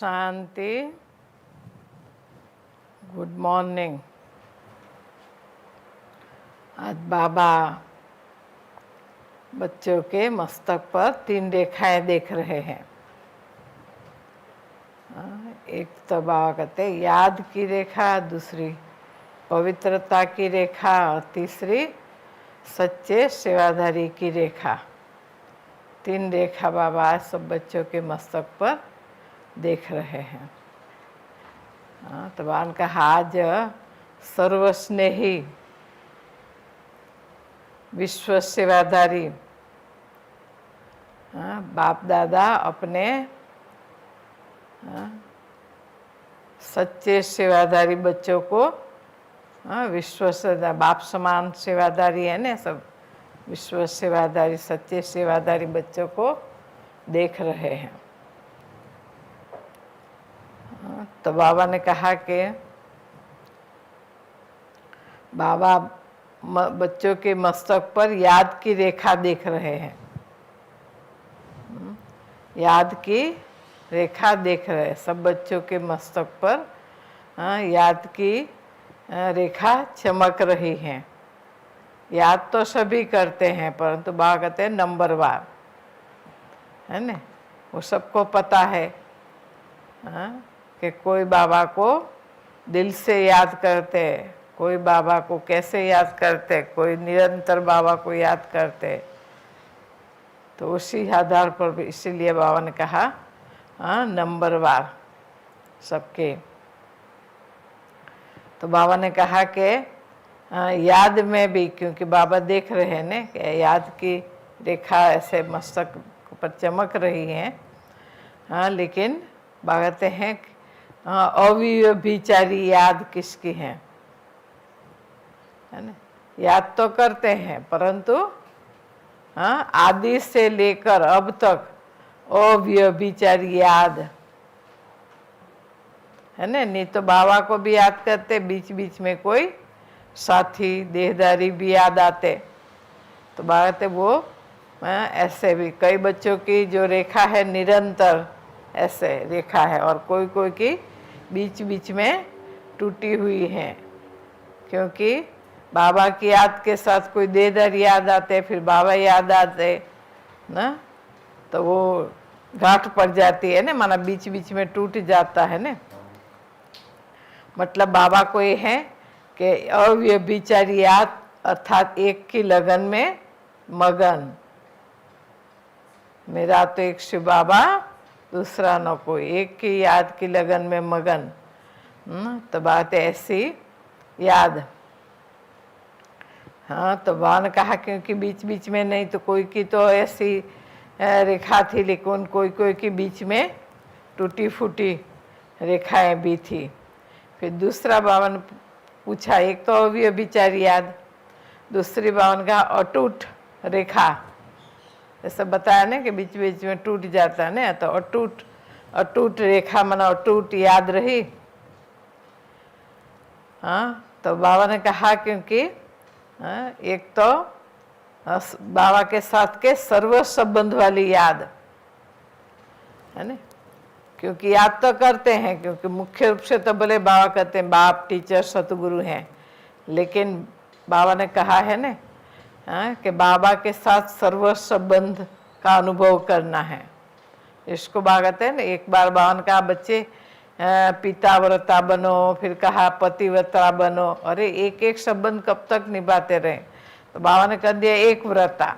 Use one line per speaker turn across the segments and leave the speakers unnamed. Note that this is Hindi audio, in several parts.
शांति। Good morning. आज बाबा बच्चों के मस्तक पर 3 रेखाएं देख रहे हैं। एक तो बाबा कहते याद की रेखा, दूसरी पवित्रता की रेखा और तीसरी सच्चे सेवाधारी की रेखा। 3 रेखा बाबा आज सब बच्चों के मस्तक पर देख रहे हैं। तो बाबा का आज सर्वस्नेही विश्व सेवाधारी बाप दादा अपने सच्चे सेवाधारी बच्चों को विश्व से बाप समान सेवाधारी है ना, सब विश्व सेवाधारी सच्चे सेवाधारी बच्चों को देख रहे हैं। तो बाबा ने कहा कि बाबा बच्चों के मस्तक पर याद की रेखा देख रहे हैं। याद की रेखा देख रहे हैं सब बच्चों के मस्तक पर। याद की रेखा चमक रही है। याद तो सभी करते हैं, परंतु बाबा कहते हैं नंबरवार, है ना। वो सबको पता है कि कोई बाबा को दिल से याद करते, कोई बाबा को कैसे याद करते, कोई निरंतर बाबा को याद करते। तो उसी आधार पर भी इसीलिए बाबा ने कहा नंबरवार सबके। तो बाबा ने कहा कि याद में भी, क्योंकि बाबा देख रहे हैं ना कि याद की रेखा ऐसे मस्तक पर चमक रही है। लेकिन बाबा कहते हैं अव्यभिचारी याद किसकी है ना। याद तो करते हैं, परंतु आदि से लेकर अब तक अव्यभिचारी याद है ना। नहीं तो बाबा को भी याद करते, बीच बीच में कोई साथी देहदारी भी याद आते। तो बाबा कहते वो ऐसे भी कई बच्चों की जो रेखा है निरंतर ऐसे रेखा है, और कोई कोई की बीच बीच में टूटी हुई है, क्योंकि बाबा की याद के साथ कोई देहदार याद आते, फिर बाबा याद आते ना, तो वो गांठ पड़ जाती है ना, माना बीच बीच में टूट जाता है ना। मतलब बाबा को ये है कि अव्यभिचारी याद अर्थात एक की लगन में मगन। मेरा तो एक शिव बाबा, दूसरा न कोई, एक की याद की लगन में मगन। तो बात ऐसी याद। तो बाबा ने कहा क्योंकि बीच बीच में नहीं, तो कोई की तो ऐसी रेखा थी, लेकिन कोई कोई की बीच में टूटी फूटी रेखाएं भी थी। फिर दूसरा बाबा ने पूछा, एक तो अव्यभिचारी याद, दूसरी बाबा ने कहा अटूट रेखा। ऐसा बताया ना कि बीच बीच में टूट जाता है ना, तो अटूट अटूट रेखा माना अटूट याद रही। तो बाबा ने कहा क्योंकि एक तो बाबा के साथ के सर्व संबंध वाली याद है ना, क्योंकि याद तो करते हैं, क्योंकि मुख्य रूप से तो बोले बाबा कहते हैं बाप टीचर सतगुरु हैं, लेकिन बाबा ने कहा है ना कि बाबा के साथ सर्व संबंध का अनुभव करना है। इसको बाबा कहते हैं ना, एक बार बाबा ने कहा बच्चे पिताव्रता बनो, फिर कहा पतिव्रता बनो। अरे एक एक संबंध कब तक निभाते रहे, तो बाबा ने कह दिया एक व्रता।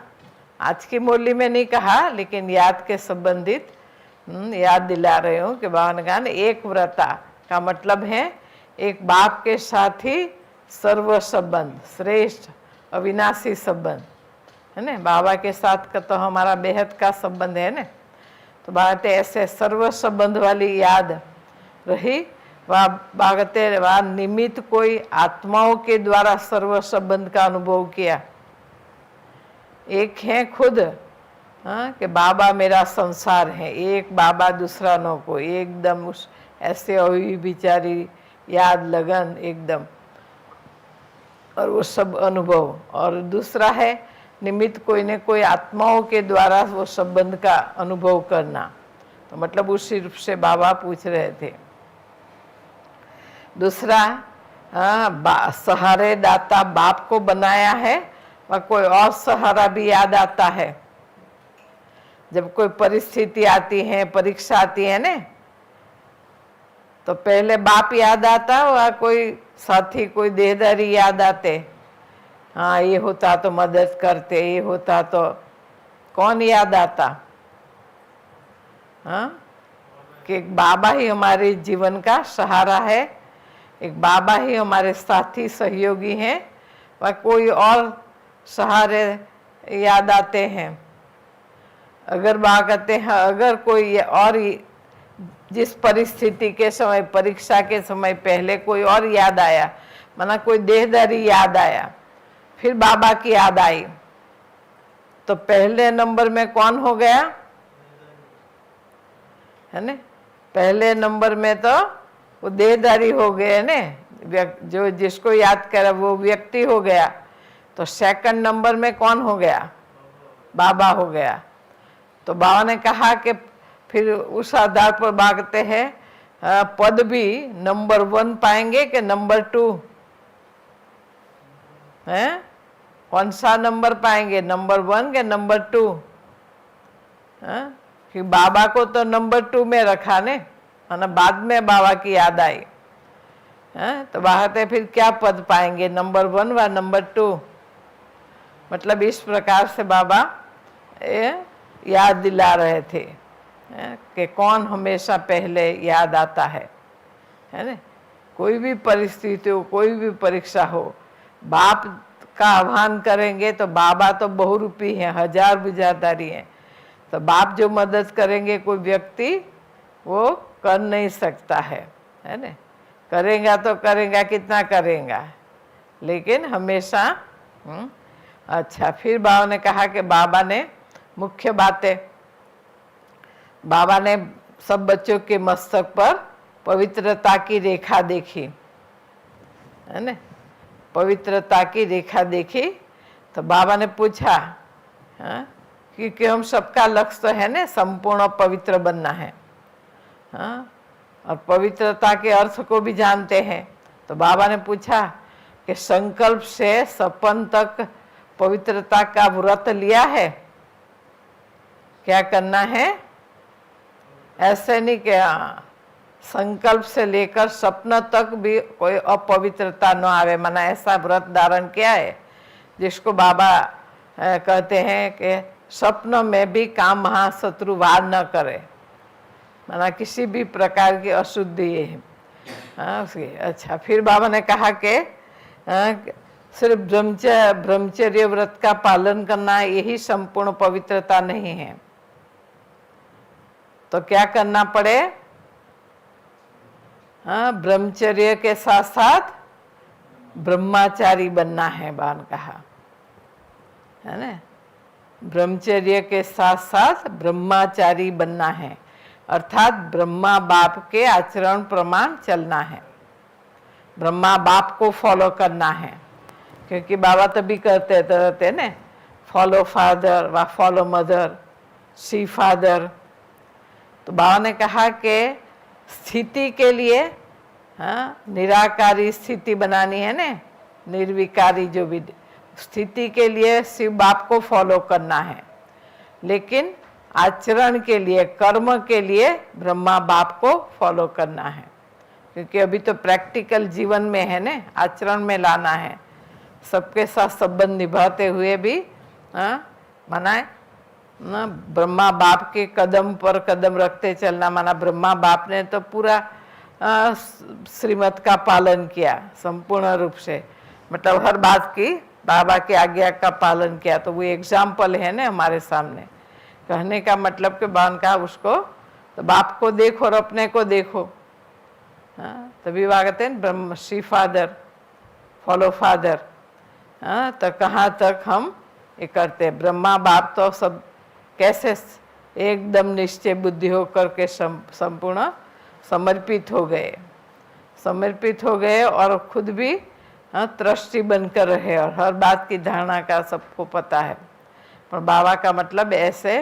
आज की मुरली में नहीं कहा, लेकिन याद के संबंधित याद दिला रही हूँ कि बाबा ने कहा ना एक व्रता का मतलब है एक बाप के साथ ही सर्व संबंध, श्रेष्ठ अविनाशी संबंध है ना। बाबा के साथ का तो हमारा बेहद का संबंध है ना। तो बात ऐसे सर्व संबंध वाली याद रही। वह बागते वह निमित्त कोई आत्माओं के द्वारा सर्व संबंध का अनुभव किया। एक है खुद कि बाबा मेरा संसार है, एक बाबा दूसरा नो को, एकदम उस ऐसे अव्यभिचारी याद लगन एकदम, और वो सब अनुभव। और दूसरा है निमित्त कोई न कोई आत्माओं के द्वारा वो संबंध का अनुभव करना। तो मतलब उसी रूप से बाबा पूछ रहे थे। दूसरा, सहारे दाता बाप को बनाया है और कोई और सहारा भी याद आता है। जब कोई परिस्थिति आती है, परीक्षा आती है ना, तो पहले बाप याद आता और कोई साथी, कोई देहदारी याद आते। हाँ, ये होता तो मदद करते, ये होता तो, कौन याद आता? हाँ, कि एक बाबा ही हमारे जीवन का सहारा है, एक बाबा ही हमारे साथी सहयोगी हैं, व कोई और सहारे याद आते हैं। अगर बाबा कहते हैं अगर कोई और जिस परिस्थिति के समय, परीक्षा के समय पहले कोई और याद आया, माना कोई देहदारी याद आया, फिर बाबा की याद आई, तो पहले नंबर में कौन हो गया? है ना, पहले नंबर में तो वो देहदारी हो गए ने, जो जिसको याद करा वो व्यक्ति हो गया। तो सेकंड नंबर में कौन हो गया? बाबा हो गया। तो बाबा ने कहा कि फिर उस आधार पर भागते हैं, पद भी नंबर 1 पाएंगे कि नंबर 2 है? कौन सा नंबर पाएंगे, नंबर 1 के नंबर 2? कि बाबा को तो नंबर 2 में रखा ने, है ना, बाद में बाबा की याद आई। तो बाहर फिर क्या पद पाएंगे, नंबर 1 व नंबर 2? मतलब इस प्रकार से बाबा याद दिला रहे थे कि कौन हमेशा पहले याद आता है ना। कोई भी परिस्थिति हो, कोई भी परीक्षा हो, बाप का आह्वान करेंगे तो बाबा तो बहुरूपी हैं, हजार विचारधारी हैं। तो बाप जो मदद करेंगे कोई व्यक्ति वो कर नहीं सकता है ना। करेगा तो करेगा, कितना करेगा, लेकिन हमेशा अच्छा। फिर बाबा ने कहा कि बाबा ने मुख्य बातें, बाबा ने सब बच्चों के मस्तक पर पवित्रता की रेखा देखी, है ना, पवित्रता की रेखा देखी। तो बाबा ने पूछा, क्योंकि हम सबका लक्ष्य तो है ना संपूर्ण पवित्र बनना है, और पवित्रता के अर्थ को भी जानते हैं। तो बाबा ने पूछा कि संकल्प से सपन तक पवित्रता का व्रत लिया है? क्या करना है? ऐसे नहीं कि संकल्प से लेकर सपना तक भी कोई अपवित्रता न आवे, माना ऐसा व्रत धारण किया है जिसको बाबा कहते हैं कि स्वप्न में भी काम महाशत्रु वार न करे, माना किसी भी प्रकार की अशुद्धि है उसकी। अच्छा, फिर बाबा ने कहा कि सिर्फ ब्रह्मचर्य व्रत का पालन करना यही संपूर्ण पवित्रता नहीं है। तो क्या करना पड़े? ब्रह्मचर्य के साथ साथ ब्रह्मचारी बनना है, बाबा ने कहा, है ना। ब्रह्मचर्य के साथ साथ ब्रह्मचारी बनना है, अर्थात ब्रह्मा बाप के आचरण प्रमाण चलना है, ब्रह्मा बाप को फॉलो करना है। क्योंकि बाबा तभी करते रहते ना, फॉलो फादर व फॉलो मदर, सी फादर। तो बाबा ने कहा कि स्थिति के लिए निराकारी स्थिति बनानी है ना, निर्विकारी जो भी स्थिति के लिए शिव बाप को फॉलो करना है, लेकिन आचरण के लिए, कर्म के लिए ब्रह्मा बाप को फॉलो करना है। क्योंकि अभी तो प्रैक्टिकल जीवन में है ना, आचरण में लाना है, सबके साथ संबंध निभाते हुए भी मनाए ना, ब्रह्मा बाप के कदम पर कदम रखते चलना। माना ब्रह्मा बाप ने तो पूरा श्रीमत का पालन किया संपूर्ण रूप से, मतलब हर बात की बाबा की आज्ञा का पालन किया। तो वो एग्जाम्पल है ना हमारे सामने। कहने का मतलब कि बान का उसको, तो बाप को देखो और अपने को देखो। तभी बात कहते हैं ब्रह्म श्री फादर, फॉलो फादर। तो कहाँ तक हम ये करते हैं? ब्रह्मा बाप तो सब कैसे एकदम निश्चय बुद्धि होकर के संपूर्ण समर्पित हो गए, समर्पित हो गए, और खुद भी त्रष्टि बनकर रहे, और हर बात की धारणा का सबको पता है। पर बाबा का मतलब ऐसे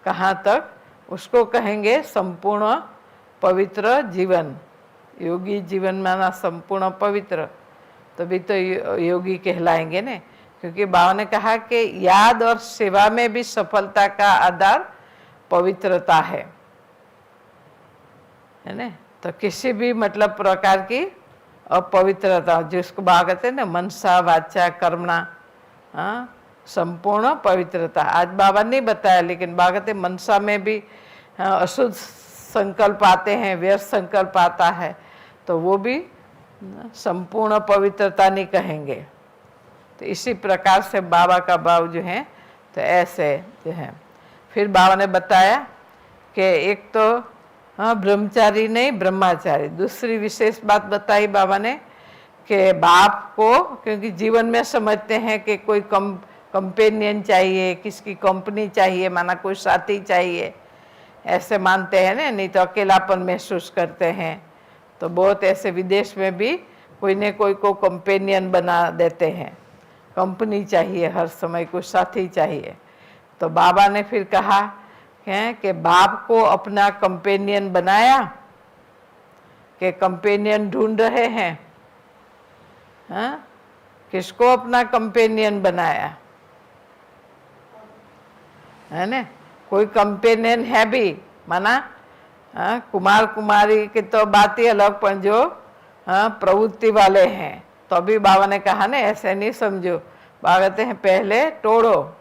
कहाँ तक उसको कहेंगे संपूर्ण पवित्र जीवन। योगी जीवन माना संपूर्ण पवित्र, तभी तो योगी कहलाएंगे ने। क्योंकि बाबा ने कहा कि याद और सेवा में भी सफलता का आधार पवित्रता है ना। तो किसी भी मतलब प्रकार की अपवित्रता, जिसको बाबा कहते हैं ना मनसा वाचा कर्मणा, संपूर्ण पवित्रता। आज बाबा नहीं बताया, लेकिन बाबा कहते मनसा में भी अशुद्ध संकल्प आते हैं, व्यर्थ संकल्प आता है, तो वो भी संपूर्ण पवित्रता नहीं कहेंगे। तो इसी प्रकार से बाबा का भाव जो है तो ऐसे जो है। फिर बाबा ने बताया कि एक तो ब्रह्मचारी नहीं ब्रह्मचारी। दूसरी विशेष बात बताई बाबा ने कि बाप को, क्योंकि जीवन में समझते हैं कि कोई कंपेनियन चाहिए, किसकी कंपनी चाहिए, माना कोई साथी चाहिए, ऐसे मानते हैं ना, नहीं तो अकेलापन महसूस करते हैं। तो बहुत ऐसे विदेश में भी कोई न कोई को कंपेनियन बना देते हैं, कंपनी चाहिए, हर समय कोई साथी चाहिए। तो बाबा ने फिर कहा कि बाप को अपना कंपेनियन बनाया, कि कंपेनियन ढूंढ रहे हैं। किसको अपना कंपेनियन बनाया है ना। कोई कंपेनियन है भी, माना कुमार कुमारी की तो बात ही अलग, पर जो प्रवृत्ति वाले हैं, तो अभी बाबा ने कहा ना ऐसे नहीं समझो। बाबा कहते हैं पहले तोड़ो,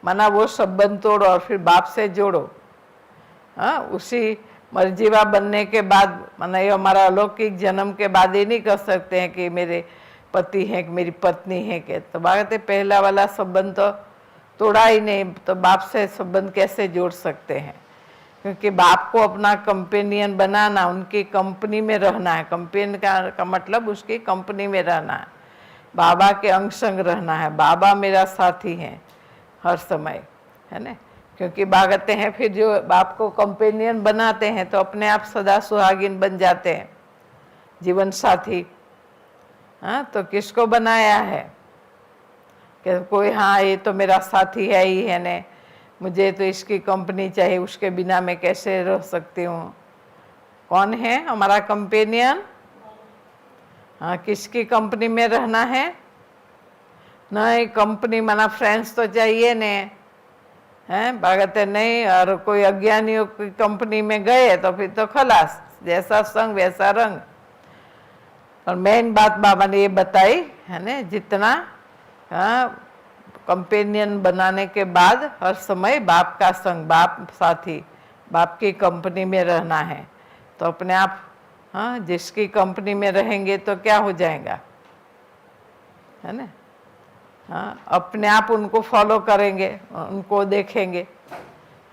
माना वो संबंध तोड़ो और फिर बाप से जोड़ो। उसी मर्जीवा बनने के बाद, माना ये हमारा अलौकिक जन्म के बाद ये नहीं कर सकते हैं कि मेरे पति हैं कि मेरी पत्नी है के। तो बाबा कहते पहला वाला संबंध तो तोड़ा ही नहीं, तो बाप से संबंध कैसे जोड़ सकते हैं। क्योंकि बाप को अपना कंपेनियन बनाना, उनकी कंपनी में रहना है। कंपेनियन का मतलब उसकी कंपनी में रहना है, बाबा के अंग संग रहना है। बाबा मेरा साथी है हर समय, है ना। क्योंकि बाबा कहते हैं फिर जो बाप को कंपेनियन बनाते हैं तो अपने आप सदा सुहागिन बन जाते हैं, जीवन साथी। तो किसको बनाया है कि कोई ये तो मेरा साथी है ही है ने, मुझे तो इसकी कंपनी चाहिए, उसके बिना मैं कैसे रह सकती हूँ। कौन है हमारा कंपेनियन? किसकी कंपनी में रहना है? नहीं कंपनी माना फ्रेंड्स तो चाहिए ने, हैं भागते नहीं। और कोई अज्ञानियों की कंपनी में गए तो फिर तो खलास, जैसा संग वैसा रंग। और मेन बात बाबा ने ये बताई है ना, जितना कंपेनियन बनाने के बाद हर समय बाप का संग, बाप साथी, बाप की कंपनी में रहना है। तो अपने आप जिसकी कंपनी में रहेंगे तो क्या हो जाएगा, है ना। अपने आप उनको फॉलो करेंगे, उनको देखेंगे,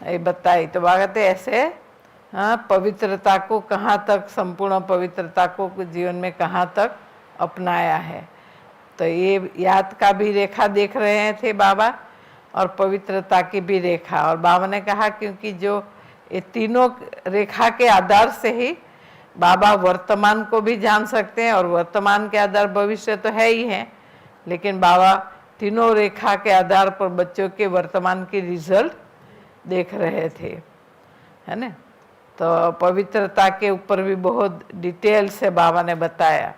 ये बताई। तो बागते ऐसे पवित्रता को कहाँ तक, संपूर्ण पवित्रता को जीवन में कहाँ तक अपनाया है। तो ये याद का भी रेखा देख रहे थे बाबा, और पवित्रता की भी रेखा। और बाबा ने कहा क्योंकि जो ये तीनों रेखा के आधार से ही बाबा वर्तमान को भी जान सकते हैं, और वर्तमान के आधार भविष्य तो है ही है, लेकिन बाबा तीनों रेखा के आधार पर बच्चों के वर्तमान की रिजल्ट देख रहे थे, है ना। तो पवित्रता के ऊपर भी बहुत डिटेल से बाबा ने बताया,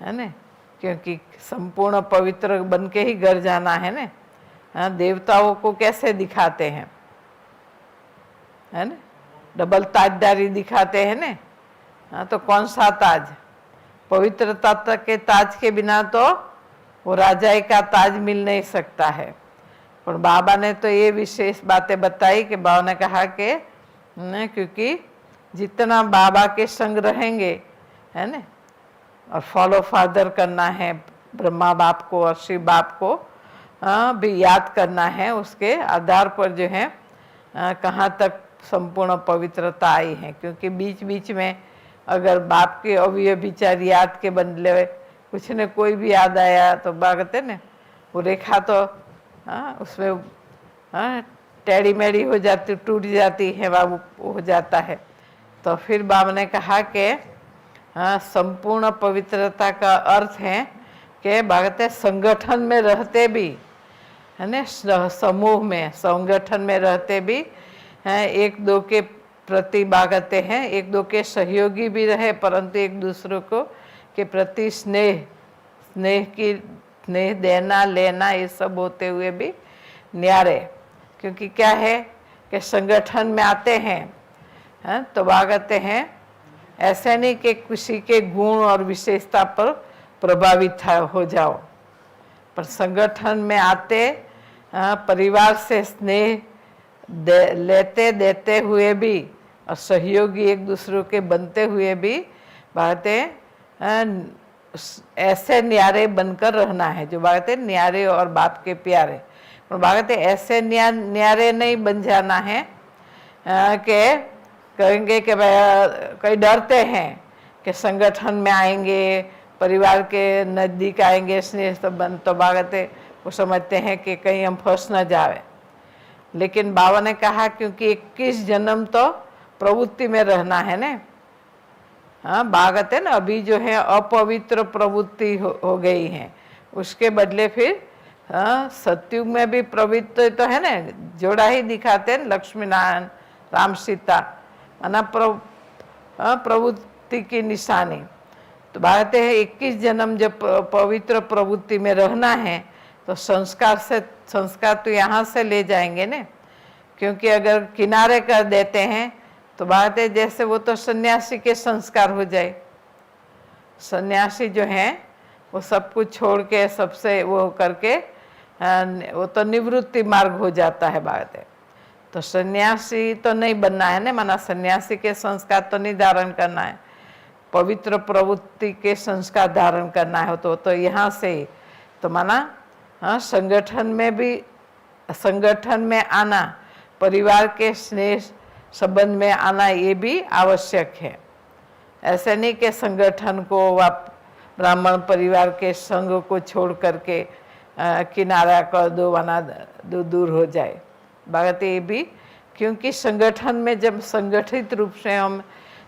है ना। क्योंकि संपूर्ण पवित्र बन के ही घर जाना है ना। देवताओं को कैसे दिखाते हैं, है ना, डबल ताजदारी दिखाते हैं ना। तो कौन सा ताज? पवित्रता के ताज के बिना तो वो राजाई का ताज मिल नहीं सकता है। पर बाबा ने तो ये विशेष बातें बताई कि बाबा ने कहा कि क्योंकि जितना बाबा के संग रहेंगे, है ना, और फॉलो फादर करना है, ब्रह्मा बाप को और शिव बाप को भी याद करना है, उसके आधार पर जो है कहाँ तक संपूर्ण पवित्रता आई है। क्योंकि बीच बीच में अगर बाप के अवयव विचार याद के बदले कुछ न कोई भी याद आया तो बागते न वो रेखा तो उसमें टेढ़ी मेढ़ी हो जाती, टूट जाती है, वो हो जाता है। तो फिर बाबा ने कहा कि संपूर्ण पवित्रता का अर्थ है कि बागते संगठन में रहते भी, है ना, समूह में संगठन में रहते भी हैं, एक दो के प्रति बागते हैं, एक दो के सहयोगी भी रहे, परंतु एक दूसरे को के प्रति स्नेह देना लेना ये सब होते हुए भी न्यारे। क्योंकि क्या है कि संगठन में आते हैं तो बागते हैं, ऐसे नहीं कि किसी के गुण और विशेषता पर प्रभावित हो जाओ, पर संगठन में आते परिवार से स्नेह लेते देते हुए भी और सहयोगी एक दूसरे के बनते हुए भी बातें ऐसे न्यारे बनकर रहना है। जो बातें न्यारे और बाप के प्यारे, पर बातें ऐसे न्यारे नहीं बन जाना है कि कहेंगे कि भाई कई डरते हैं कि संगठन में आएंगे, परिवार के नज़दीक आएंगे, स्नेह संबंध, तो बातें वो समझते हैं कि कहीं हम फंस न जाए। लेकिन बाबा ने कहा क्योंकि 21 जन्म तो प्रवृत्ति में रहना है ना। हाँ, बागत है ना, अभी जो है अपवित्र प्रवृत्ति हो गई है, उसके बदले फिर सतयुग में भी प्रवृत्ति तो है ना, जोड़ा ही दिखाते हैं, लक्ष्मी नारायण राम सीता माना प्रवृत्ति की निशानी। तो बात है 21 जन्म जब पवित्र प्रवृत्ति में रहना है तो संस्कार तो यहाँ से ले जाएंगे ना। क्योंकि अगर किनारे कर देते हैं तो बात है जैसे वो तो सन्यासी के संस्कार हो जाए। सन्यासी जो हैं वो सब कुछ छोड़ के सबसे वो करके वो तो निवृत्ति मार्ग हो जाता है। बात है तो सन्यासी तो नहीं बनना है ना, माना सन्यासी के संस्कार तो नहीं धारण करना है, पवित्र प्रवृत्ति के संस्कार धारण करना है। तो यहाँ से ही तो माना संगठन में भी, संगठन में आना, परिवार के स्नेह संबंध में आना, ये भी आवश्यक है। ऐसे नहीं कि संगठन को व ब्राह्मण परिवार के संग को छोड़ करके किनारा कर दो, वरना दूर हो जाए। बात ये भी क्योंकि संगठन में जब संगठित रूप से हम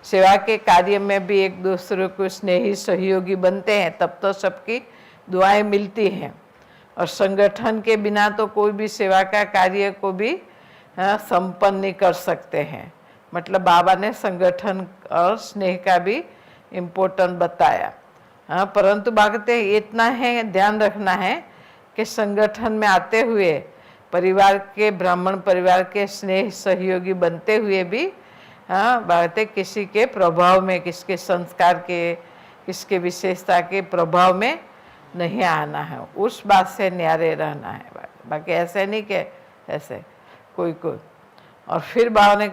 सेवा के कार्य में भी एक दूसरे को स्नेही सहयोगी बनते हैं, तब तो सबकी दुआएं मिलती हैं। और संगठन के बिना तो कोई भी सेवा का कार्य को भी संपन्न नहीं कर सकते हैं। मतलब बाबा ने संगठन और स्नेह का भी इम्पोर्टेंट बताया। परंतु बात इतना है, ध्यान रखना है कि संगठन में आते हुए परिवार के, ब्राह्मण परिवार के स्नेह सहयोगी बनते हुए भी बातें किसी के प्रभाव में, किसके संस्कार के, किसके विशेषता के प्रभाव में नहीं आना है। उस बात से न्यारे रहना है। बाकी ऐसे नहीं कि ऐसे कोई। और फिर बाबा ने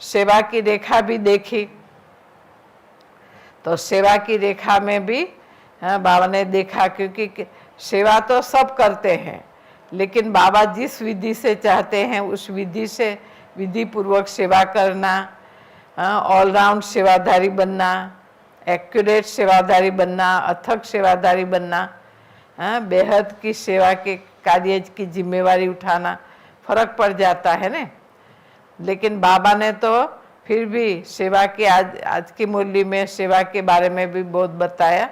सेवा की रेखा भी देखी, तो सेवा की रेखा में भी बाबा ने देखा, क्योंकि सेवा तो सब करते हैं, लेकिन बाबा जिस विधि से चाहते हैं उस विधि से विधि पूर्वक सेवा करना, ऑलराउंड सेवाधारी बनना, एक्यूरेट सेवाधारी बनना, अथक सेवाधारी बनना, बेहद की सेवा के कार्य की जिम्मेवारी उठाना, फर्क पड़ जाता है ना। लेकिन बाबा ने तो फिर भी सेवा के आज की मूल्य में सेवा के बारे में भी बहुत बताया।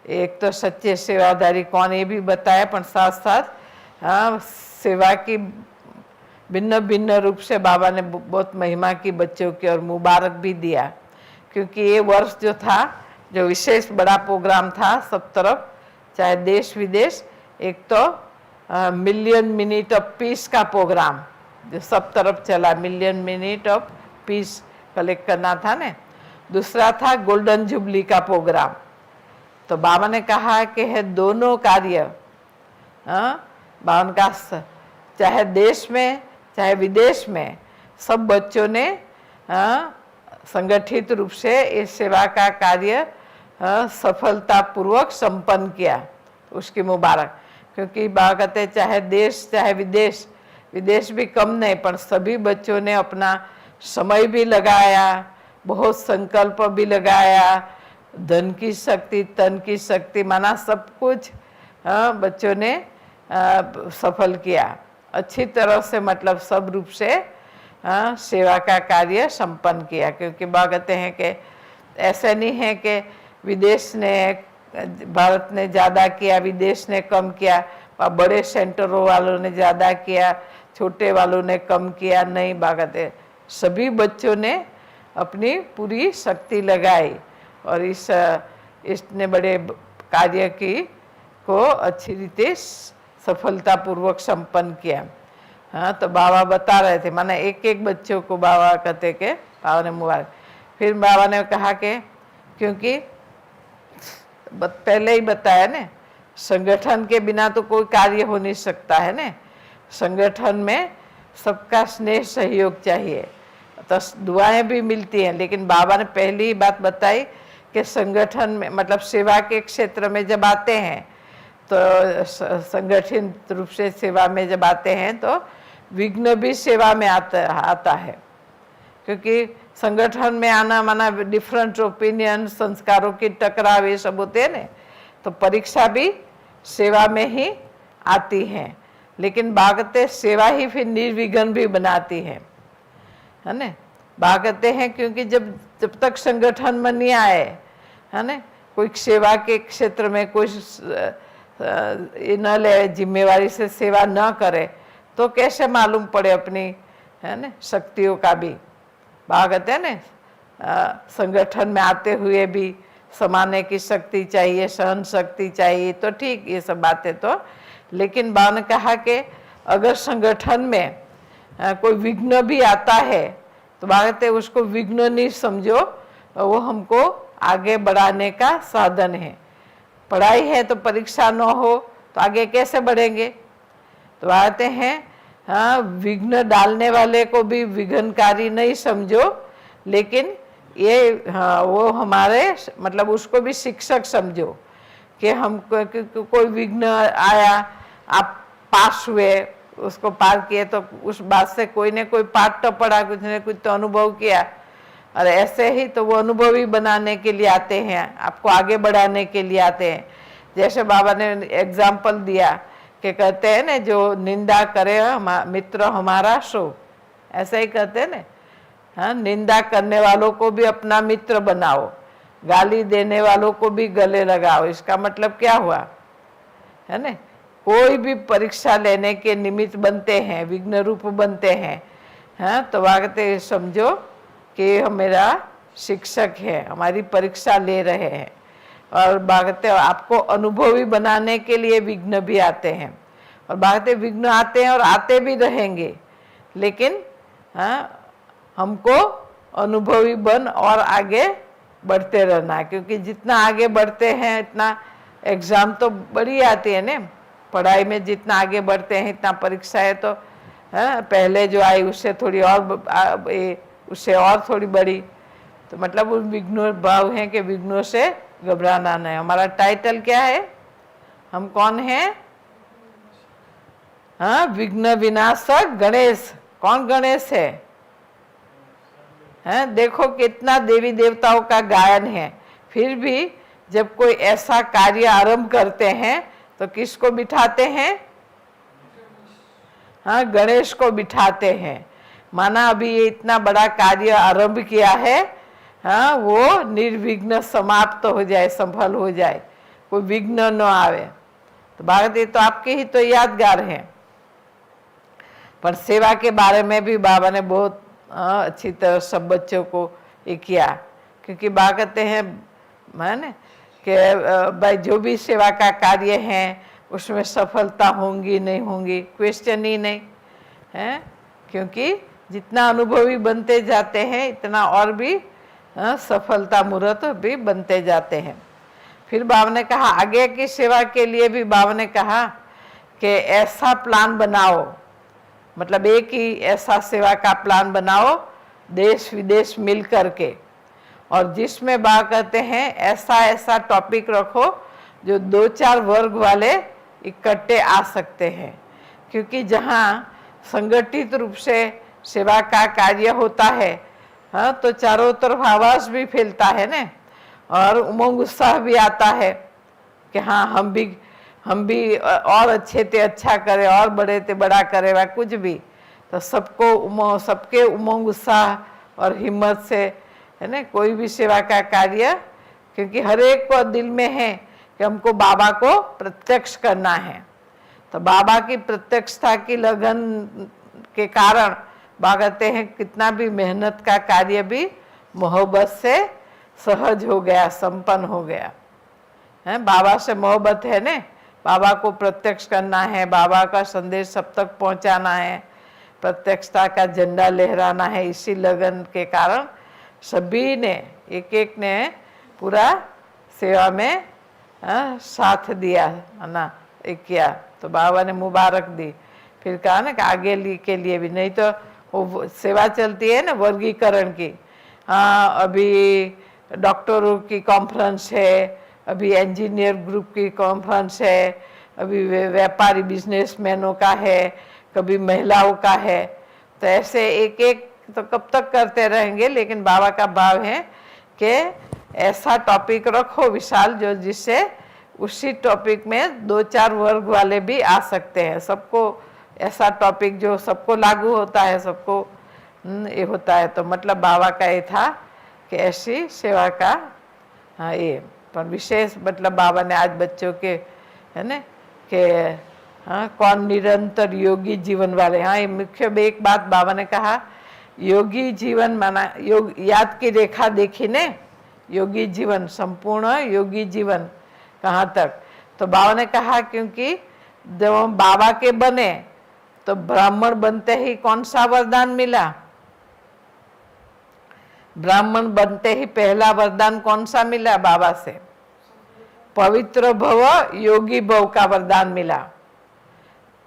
एक तो सच्चे सेवाधारी कौन ये भी बताया, पर साथ साथ सेवा की भिन्न भिन्न रूप से बाबा ने बहुत महिमा की बच्चों की, और मुबारक भी दिया। क्योंकि ये वर्ष जो था, जो विशेष बड़ा प्रोग्राम था सब तरफ, चाहे देश विदेश, एक तो मिलियन मिनट ऑफ पीस का प्रोग्राम जो सब तरफ चला, million minute of peace collect करना था ने। दूसरा था गोल्डन जुबली का प्रोग्राम। तो बाबा ने कहा कि है दोनों कार्य बाबा का, चाहे देश में चाहे विदेश में, सब बच्चों ने संगठित रूप से इस सेवा का कार्य सफलतापूर्वक संपन्न किया, उसकी मुबारक। क्योंकि बाबा कहते चाहे देश चाहे विदेश, विदेश भी कम नहीं, पर सभी बच्चों ने अपना समय भी लगाया, बहुत संकल्प भी लगाया, धन की शक्ति, तन की शक्ति, माना सब कुछ बच्चों ने सफल किया अच्छी तरह से, मतलब सब रूप से सेवा का कार्य संपन्न किया। क्योंकि बाबा कहते हैं कि ऐसा नहीं है कि विदेश ने, भारत ने ज़्यादा किया, विदेश ने कम किया, बड़े सेंटरों वालों ने ज़्यादा किया, छोटे वालों ने कम किया, नहीं बागते सभी बच्चों ने अपनी पूरी शक्ति लगाई और इतने बड़े कार्य की को अच्छी रीते सफलतापूर्वक संपन्न किया। हाँ, तो बाबा बता रहे थे, माने एक एक बच्चों को बाबा कहते के बाबा ने मुबारक। फिर बाबा ने कहा कि क्योंकि पहले ही बताया ने, संगठन के बिना तो कोई कार्य हो नहीं सकता है ने। संगठन में सबका स्नेह सहयोग चाहिए, तो दुआएं भी मिलती हैं, लेकिन बाबा ने पहली ही बात बताई कि संगठन में मतलब सेवा के क्षेत्र में जब आते हैं तो संगठित रूप से सेवा में जब आते हैं तो विघ्न भी सेवा में आता है, क्योंकि संगठन में आना माना डिफरेंट ओपिनियन, संस्कारों की टकराव ये सब होते हैं ना, तो परीक्षा भी सेवा में ही आती है। लेकिन भागते सेवा ही फिर निर्विघ्न भी बनाती है ना। भागते हैं क्योंकि जब तक संगठन में नहीं आए है ना, कोई सेवा के क्षेत्र में कोई न ले, जिम्मेवारी से सेवा न करे तो कैसे मालूम पड़े अपनी है ना शक्तियों का भी। भागते हैं ना, संगठन में आते हुए भी समाने की शक्ति चाहिए, सहन शक्ति चाहिए, तो ठीक ये सब बातें तो। लेकिन बाबा ने कहा कि अगर संगठन में कोई विघ्न भी आता है तो भागते उसको विघ्न नहीं समझो, वो हमको आगे बढ़ाने का साधन है। पढ़ाई है तो परीक्षा न हो तो आगे कैसे बढ़ेंगे। तो आते हैं, हाँ, विघ्न डालने वाले को भी विघ्नकारी नहीं समझो, लेकिन ये हाँ वो हमारे मतलब उसको भी शिक्षक समझो कि हम कोई विघ्न आया, आप पास हुए, उसको पार किए, तो उस बात से कोई ने कोई पाठ तो पढ़ा, कुछ ने कुछ तो अनुभव किया, और ऐसे ही तो वो अनुभवी बनाने के लिए आते हैं, आपको आगे बढ़ाने के लिए आते हैं। जैसे बाबा ने एग्जाम्पल दिया कि कहते हैं ना, जो निंदा करे मित्र हमारा सो, ऐसा ही कहते हैं ना। हाँ, निंदा करने वालों को भी अपना मित्र बनाओ, गाली देने वालों को भी गले लगाओ। इसका मतलब क्या हुआ है ना, कोई भी परीक्षा लेने के निमित्त बनते हैं, विघ्न रूप बनते हैं। हाँ, तो वागते समझो कि हम मेरा शिक्षक है, हमारी परीक्षा ले रहे हैं, और भागते आपको अनुभवी बनाने के लिए विघ्न भी आते हैं, और भागते विघ्न आते हैं और आते भी रहेंगे। लेकिन हाँ, हमको अनुभवी बन और आगे बढ़ते रहना है, क्योंकि जितना आगे बढ़ते हैं इतना एग्जाम तो बड़ी आती है ना। पढ़ाई में जितना आगे बढ़ते हैं इतना परीक्षाएं तो पहले जो आई उससे थोड़ी और उससे और थोड़ी बड़ी। तो मतलब उन विघ्नों भाव हैं कि विघ्नों से घबराना नहीं। हमारा टाइटल क्या है, हम कौन हैं? हाँ, विघ्न विनाशक गणेश। कौन गणेश है? हैं, देखो कितना देवी देवताओं का गायन है, फिर भी जब कोई ऐसा कार्य आरंभ करते हैं तो किसको बिठाते हैं? हाँ, गणेश को बिठाते हैं। माना अभी ये इतना बड़ा कार्य आरंभ किया है, हाँ, वो निर्विघ्न समाप्त हो जाए, सफल हो जाए, कोई विघ्न न आवे। तो भागवत ये तो आपके ही तो यादगार हैं। पर सेवा के बारे में भी बाबा ने बहुत अच्छी तरह सब बच्चों को ये किया, क्योंकि बाबा कहते हैं माने कि भाई जो भी सेवा का कार्य है उसमें सफलता होंगी नहीं होंगी क्वेश्चन ही नहीं है, क्योंकि जितना अनुभवी बनते जाते हैं इतना और भी सफलता मूर्त भी बनते जाते हैं। फिर बाबा ने कहा आगे की सेवा के लिए भी बाबा ने कहा कि ऐसा प्लान बनाओ, मतलब एक ही ऐसा सेवा का प्लान बनाओ देश विदेश मिल करके, और जिसमें बाबा कहते हैं ऐसा ऐसा टॉपिक रखो जो 2-4 वर्ग वाले इकट्ठे आ सकते हैं, क्योंकि जहाँ संगठित रूप से सेवा का कार्य होता है, हाँ, तो चारों तरफ आवाज भी फैलता है ना, और उमंग उत्साह भी आता है कि हाँ हम भी और अच्छे ते अच्छा करें, और बड़े ते बड़ा करें, वह कुछ भी, तो सबके उमंग उत्साह और हिम्मत से है ना कोई भी सेवा का कार्य, क्योंकि हर एक को दिल में है कि हमको बाबा को प्रत्यक्ष करना है। तो बाबा की प्रत्यक्षता की लगन के कारण कहते हैं कितना भी मेहनत का कार्य भी मोहब्बत से सहज हो गया, संपन्न हो गया है। बाबा से मोहब्बत है ने, बाबा को प्रत्यक्ष करना है, बाबा का संदेश सब तक पहुंचाना है, प्रत्यक्षता का झंडा लहराना है। इसी लगन के कारण सभी ने एक एक ने पूरा सेवा में साथ दिया है ना, एक किया। तो बाबा ने मुबारक दी, फिर कहा ना कि आगे के लिए भी, नहीं तो वो सेवा चलती है ना वर्गीकरण की। हाँ, अभी डॉक्टरों की कॉन्फ्रेंस है, अभी इंजीनियर ग्रुप की कॉन्फ्रेंस है, अभी व्यापारी बिजनेसमैनों का है, कभी महिलाओं का है। तो ऐसे एक एक तो कब तक करते रहेंगे। लेकिन बाबा का भाव है कि ऐसा टॉपिक रखो विशाल, जो जिससे उसी टॉपिक में 2-4 वर्ग वाले भी आ सकते हैं। सबको ऐसा टॉपिक जो सबको लागू होता है, सबको ये होता है। तो मतलब बाबा का ये था कि ऐसी सेवा का हाँ ये पर विशेष मतलब बाबा ने आज बच्चों के है ना कि हाँ कौन निरंतर योगी जीवन वाले। हाँ, ये मुख्य एक बात बाबा ने कहा, योगी जीवन माना योग, याद की रेखा देखी ने, योगी जीवन, संपूर्ण योगी जीवन कहाँ तक। तो बाबा ने कहा क्योंकि जब बाबा के बने तो ब्राह्मण बनते ही कौन सा वरदान मिला? ब्राह्मण बनते ही पहला वरदान कौन सा मिला बाबा से? पवित्र भव, योगी भव का वरदान मिला।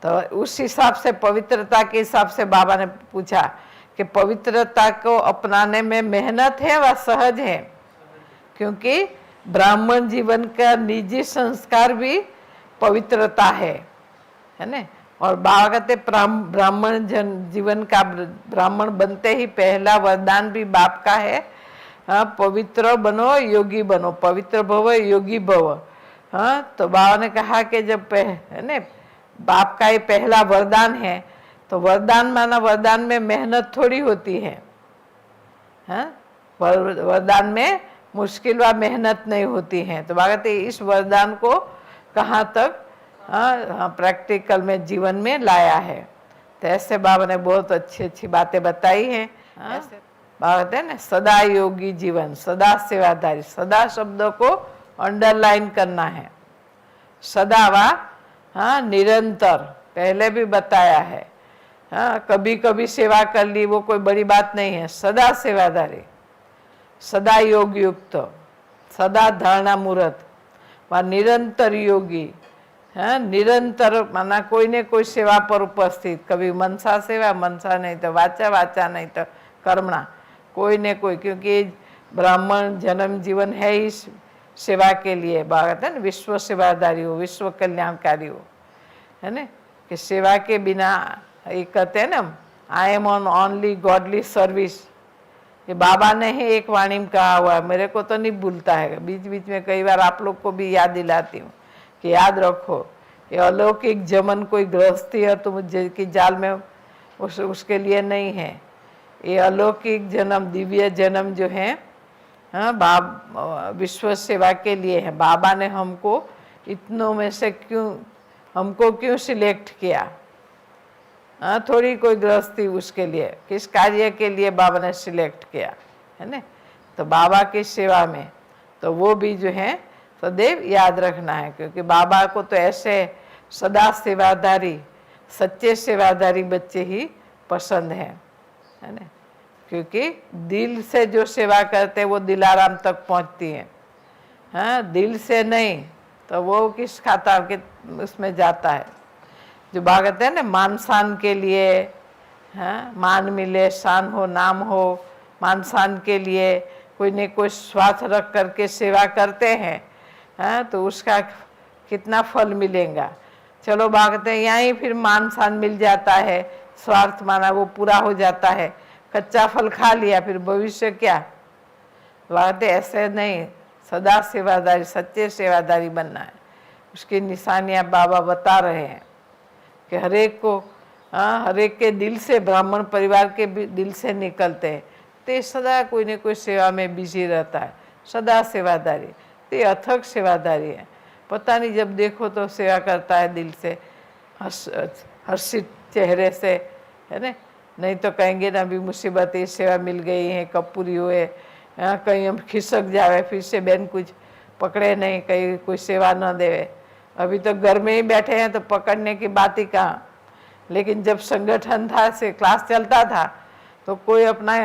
तो उस हिसाब से पवित्रता के हिसाब से बाबा ने पूछा कि पवित्रता को अपनाने में मेहनत है व सहज है? क्योंकि ब्राह्मण जीवन का निजी संस्कार भी पवित्रता है ना। और बाबा कहते ब्राह्मण जीवन का, ब्राह्मण बनते ही पहला वरदान भी बाप का है, हाँ पवित्र बनो योगी बनो, पवित्र भव योगी भव। हाँ, तो बाबा ने कहा कि जब है ना बाप का ये पहला वरदान है, तो वरदान माना वरदान में मेहनत थोड़ी होती है। हाँ, वरदान में मुश्किल व मेहनत नहीं होती है। तो बाबा कहते इस वरदान को कहाँ तक हाँ प्रैक्टिकल में जीवन में लाया है। तो ऐसे बाबा ने बहुत अच्छी अच्छी बातें बताई हैं। बाबा कहते हैं ना सदा योगी जीवन, सदा सेवादारी। सदा शब्दों को अंडरलाइन करना है। सदा वा हाँ निरंतर, पहले भी बताया है। हाँ, कभी कभी सेवा कर ली वो कोई बड़ी बात नहीं है। सदा सेवादारी, सदा योग युक्त, सदा धारणा मूर्त व निरंतर योगी। हाँ, निरंतर माना कोई ने कोई सेवा पर उपस्थित, कभी मनसा सेवा, मनसा नहीं तो वाचा, वाचा नहीं तो कर्मणा, कोई ने कोई। क्योंकि ब्राह्मण जन्म जीवन है ही सेवा के लिए। बात है ना, विश्व सेवादारी हो, विश्व कल्याणकारी हो, है ना। कि सेवा के बिना ये कहते हैं ना, I am on only godly service. ये बाबा ने ही एक वाणी में कहा हुआ है, मेरे को तो नहीं भूलता है, बीच बीच में कई बार आप लोग को भी याद दिलाती हूँ कि याद रखो, ये अलौकिक जमन कोई गृहस्थी है तो मुझे की जाल में उसके लिए नहीं है। ये अलौकिक जन्म, दिव्य जन्म जो है हाँ विश्व सेवा के लिए है। बाबा ने हमको इतनों में से हमको क्यों सिलेक्ट किया? हाँ, थोड़ी कोई गृहस्थी उसके लिए, किस कार्य के लिए बाबा ने सिलेक्ट किया है ना। तो बाबा की सेवा में तो वो भी जो है सदैव याद रखना है। क्योंकि बाबा को तो ऐसे सदा सेवादारी, सच्चे सेवादारी बच्चे ही पसंद है ना। क्योंकि दिल से जो सेवा करते हैं वो दिलाराम तक पहुंचती है। हाँ, दिल से नहीं तो वो किस खाता के उसमें जाता है। जो बात कहते हैं ना, मान शान के लिए, हाँ मान मिले, शान हो, नाम हो, मान शान के लिए कोई न कोई स्वार्थ रख करके सेवा करते हैं, हाँ तो उसका कितना फल मिलेगा। चलो बात कहते हैं यहाँ ही फिर मान शान मिल जाता है, स्वार्थ माना वो पूरा हो जाता है, कच्चा फल खा लिया, फिर भविष्य क्या? बात ऐसे नहीं, सदा सेवादारी, सच्चे सेवादारी बनना है। उसकी निशानियाँ बाबा बता रहे हैं कि हरेक को हरेक के दिल से, ब्राह्मण परिवार के दिल से निकलते हैं तो सदा कोई न कोई सेवा में बिजी रहता है। सदा सेवादारी तो अथक सेवादारी है। पता नहीं जब देखो तो सेवा करता है दिल से, हर्षित चेहरे से, है ना। नहीं तो कहेंगे ना अभी मुसीबत है, सेवा मिल गई है, कब पूरी हुए, कहीं हम खिसक जावे, फिर से बेन कुछ पकड़े नहीं, कहीं कोई सेवा न देवे। अभी तो घर में ही बैठे हैं तो पकड़ने की बात ही कहाँ। लेकिन जब संगठन था, से क्लास चलता था, तो कोई अपना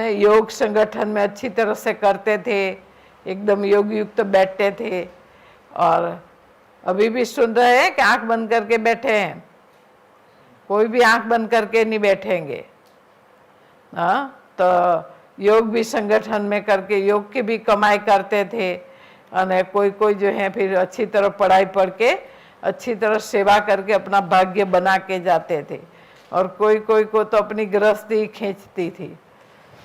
योग संगठन में अच्छी तरह से करते थे, एकदम योग युक्त बैठते थे। और अभी भी सुन रहे हैं कि आंख बंद करके बैठे हैं, कोई भी आंख बंद करके नहीं बैठेंगे। हाँ, तो योग भी संगठन में करके योग की भी कमाई करते थे। और कोई कोई जो है फिर अच्छी तरह पढ़ाई पढ़ के अच्छी तरह सेवा करके अपना भाग्य बना के जाते थे। और कोई कोई को तो अपनी गृहस्थी खींचती थी।